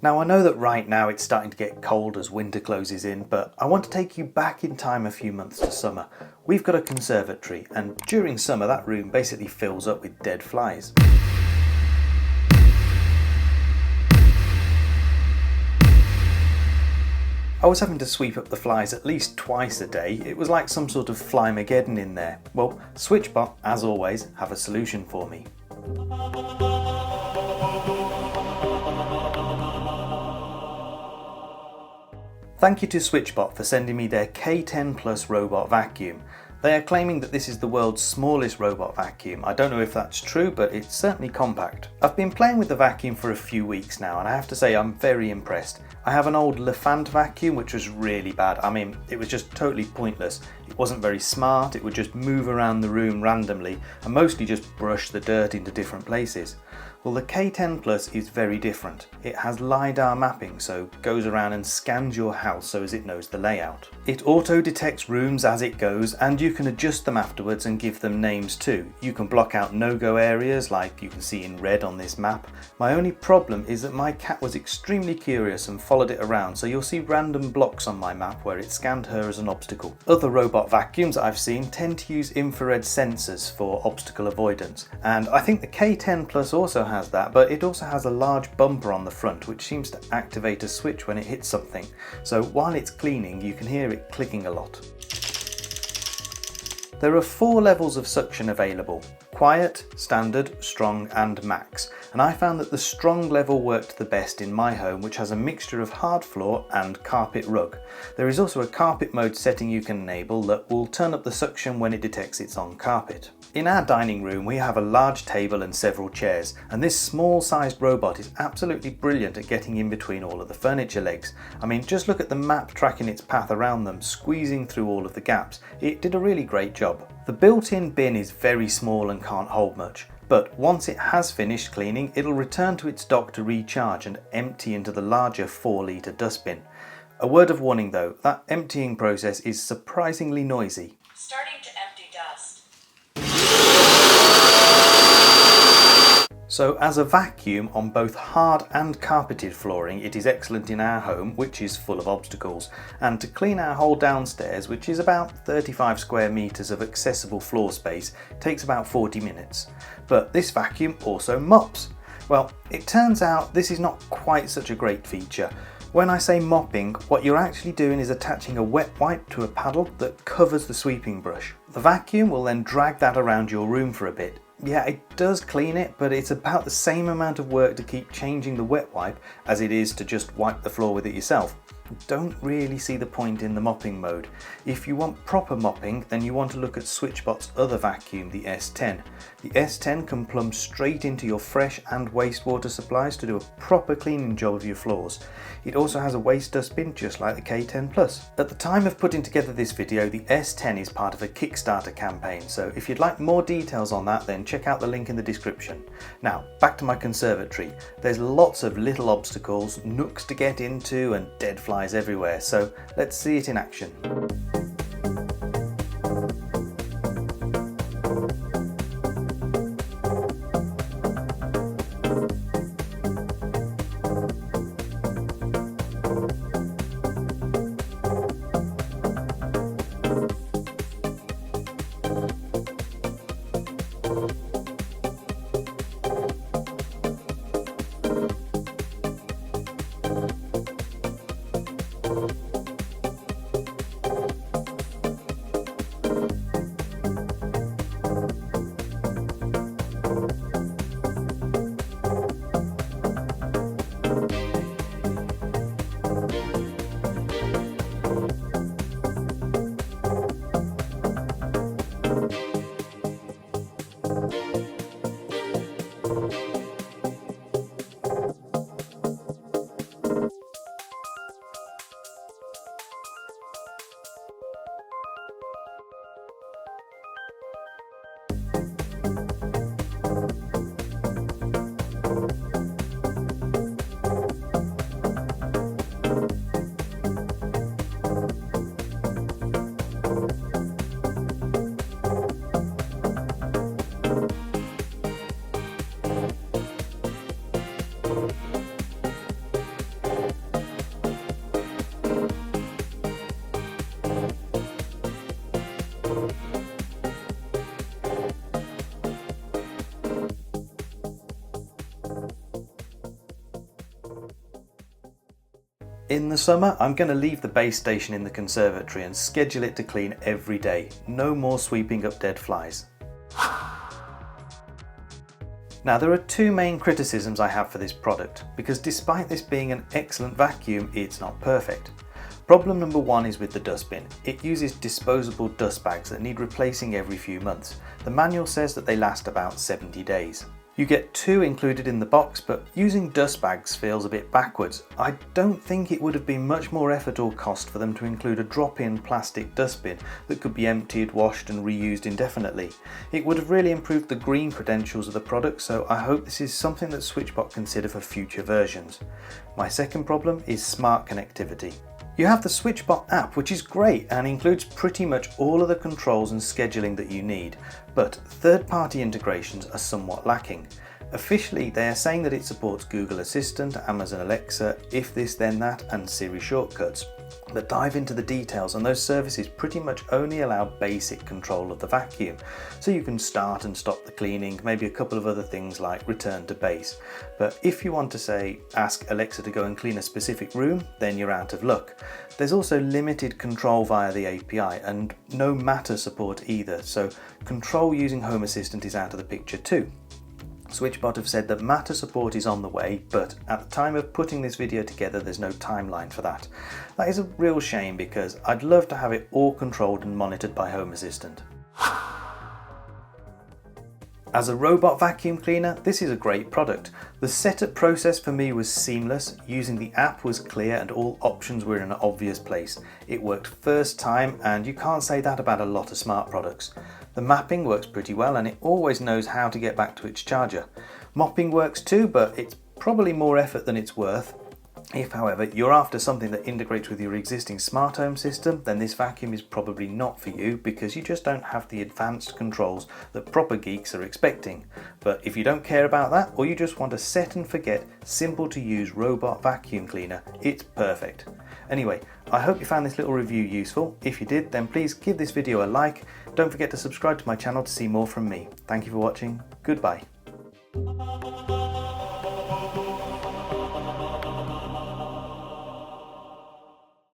Now I know that right now it's starting to get cold as winter closes in, but I want to take you back in time a few months to summer. We've got a conservatory, and during summer that room basically fills up with dead flies. I was having to sweep up the flies at least twice a day. It was like some sort of flymageddon in there. Well, SwitchBot, as always, have a solution for me. Thank you to SwitchBot for sending me their K10 Plus robot vacuum. They are claiming that this is the world's smallest robot vacuum. I don't know if that's true, but it's certainly compact. I've been playing with the vacuum for a few weeks now, and I have to say I'm very impressed. I have an old Lefant vacuum which was really bad. I mean, it was just totally pointless. It wasn't very smart, it would just move around the room randomly and mostly just brush the dirt into different places. Well, the K10 Plus is very different. It has LiDAR mapping, so it goes around and scans your house so as it knows the layout. It auto detects rooms as it goes, and you can adjust them afterwards and give them names too. You can block out no-go areas like you can see in red on this map. My only problem is that my cat was extremely curious and followed it around, so you'll see random blocks on my map where it scanned her as an obstacle. Other robot vacuums I've seen tend to use infrared sensors for obstacle avoidance, and I think the K10 Plus also has that, but it also has a large bumper on the front which seems to activate a switch when it hits something, so while it's cleaning you can hear it clicking a lot. There are 4 levels of suction available: quiet, standard, strong and max, and I found that the strong level worked the best in my home, which has a mixture of hard floor and carpet rug. There is also a carpet mode setting you can enable that will turn up the suction when it detects it's on carpet. In our dining room we have a large table and several chairs, and this small sized robot is absolutely brilliant at getting in between all of the furniture legs. I mean, just look at the map tracking its path around them, squeezing through all of the gaps. It did a really great job. The built-in bin is very small and can't hold much, but once it has finished cleaning it'll return to its dock to recharge and empty into the larger 4-litre dustbin. A word of warning though, that emptying process is surprisingly noisy. Starting to empty dust. So as a vacuum on both hard and carpeted flooring, it is excellent in our home, which is full of obstacles, and to clean our whole downstairs, which is about 35 square metres of accessible floor space, takes about 40 minutes. But this vacuum also mops. Well, it turns out this is not quite such a great feature. When I say mopping, what you're actually doing is attaching a wet wipe to a paddle that covers the sweeping brush. The vacuum will then drag that around your room for a bit. Yeah, it does clean it, but it's about the same amount of work to keep changing the wet wipe as it is to just wipe the floor with it yourself. Don't really see the point in the mopping mode. If you want proper mopping, then you want to look at SwitchBot's other vacuum, the S10. The S10 can plumb straight into your fresh and wastewater supplies to do a proper cleaning job of your floors. It also has a waste dustbin just like the K10 Plus. At the time of putting together this video, the S10 is part of a Kickstarter campaign, so if you'd like more details on that, then check out the link in the description. Now, back to my conservatory. There's lots of little obstacles, nooks to get into and dead flies everywhere, so let's see it in action. In the summer, I'm going to leave the base station in the conservatory and schedule it to clean every day. No more sweeping up dead flies. Now, there are two main criticisms I have for this product, because despite this being an excellent vacuum, it's not perfect. Problem number one is with the dustbin. It uses disposable dust bags that need replacing every few months. The manual says that they last about 70 days. You get two included in the box, but using dust bags feels a bit backwards. I don't think it would have been much more effort or cost for them to include a drop-in plastic dustbin that could be emptied, washed and reused indefinitely. It would have really improved the green credentials of the product, so I hope this is something that SwitchBot consider for future versions. My second problem is smart connectivity. You have the SwitchBot app, which is great and includes pretty much all of the controls and scheduling that you need, but third-party integrations are somewhat lacking. Officially, they are saying that it supports Google Assistant, Amazon Alexa, if this then that, and Siri shortcuts. But dive into the details and those services pretty much only allow basic control of the vacuum. So you can start and stop the cleaning, maybe a couple of other things like return to base. But if you want to say, ask Alexa to go and clean a specific room, then you're out of luck. There's also limited control via the API and no Matter support either, so control using Home Assistant is out of the picture too. SwitchBot have said that Matter support is on the way, but at the time of putting this video together there's no timeline for that. That is a real shame because I'd love to have it all controlled and monitored by Home Assistant. As a robot vacuum cleaner, this is a great product. The setup process for me was seamless, using the app was clear and all options were in an obvious place. It worked first time and you can't say that about a lot of smart products. The mapping works pretty well and it always knows how to get back to its charger. Mopping works too, but it's probably more effort than it's worth. If, however, you're after something that integrates with your existing smart home system, then this vacuum is probably not for you because you just don't have the advanced controls that proper geeks are expecting. But if you don't care about that, or you just want a set and forget, simple to use robot vacuum cleaner, it's perfect. Anyway, I hope you found this little review useful. If you did, then please give this video a like. Don't forget to subscribe to my channel to see more from me. Thank you for watching. Goodbye.